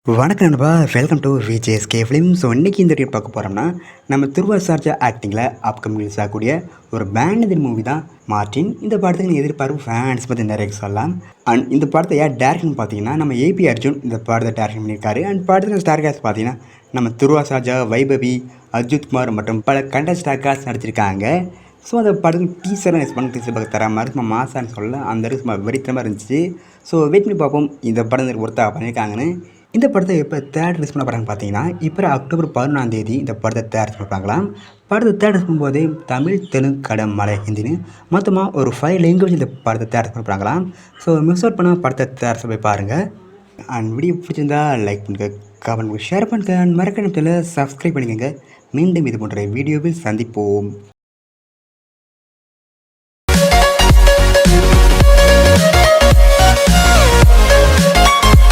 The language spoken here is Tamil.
வணக்கம் நண்பா, welcome to VJSK film. So இன்றைக்கி இந்த வீடியோ பார்க்க போகிறோம்னா நம்ம துருவா சார்ஜா ஆக்டிங்கில் அப்கமிங் ரிலீஸ் ஆகக்கூடிய ஒரு பேண்டட் மூவி தான் மார்டின். இந்த படத்துக்கு எதிர்பார்ப்பு ஃபேன்ஸ் பற்றி நிறைய சொல்லலாம். அண்ட் இந்த படத்தை யார் டேரக்ஷன் பார்த்தீங்கன்னா நம்ம ஏபி அர்ஜுன் இந்த படத்தை டேரக்ஷன் பண்ணியிருக்காரு. அண்ட் படத்தில் ஸ்டார் காஸ்ட் பார்த்தீங்கன்னா நம்ம துருவா சார்ஜா, வைபவி, அஜித் குமார் மற்றும் பல கண்ட ஸ்டார் காஸ்ட் நடிச்சிருக்காங்க. ஸோ அந்த படத்துக்கு டீசரும் எக்ஸ்பெக்ட் டீசர் பார்க்க தர மாதிரி சும்மா மாசான்னு சொல்ல அந்த அளவுக்கு சும்மா வெறித்தனமாக இருந்துச்சு. ஸோ வெயிட் பண்ணி பார்ப்போம் இந்த படம் ஒருத்தா பண்ணியிருக்காங்கன்னு. இந்த படத்தை எப்போ தேர்ட் ரிலீஸ் பண்ண போகிறாங்க பார்த்தீங்கன்னா இப்போ அக்டோபர் 11 இந்த படத்தை தேர்ட் ரிலீஸ் பண்ணுறாங்களாம். படத்தை தேர்ட் ரிலீஸ் பண்ணும்போதே தமிழ், தெலுங்கு, கன்னடம், மலை, ஹிந்தின்னு மொத்தமாக ஒரு 5 லாங்குவேஜ் இந்த படத்தை தேர்ட் ரிலீஸ் பண்ணுறாங்களாம். ஸோ மிஸ் அவுட் பண்ண படத்தை தேர்ட் போய் பாருங்கள். அண்ட் வீடியோ பிடிச்சிருந்தா லைக் பண்ணுங்க, கமெண்ட் பண்ணுங்க, ஷேர் பண்ணுங்க, அண்ட் மறக்காம சப்ஸ்கிரைப் பண்ணிக்கோங்க. மீண்டும் இது போன்ற வீடியோவில் சந்திப்போம்.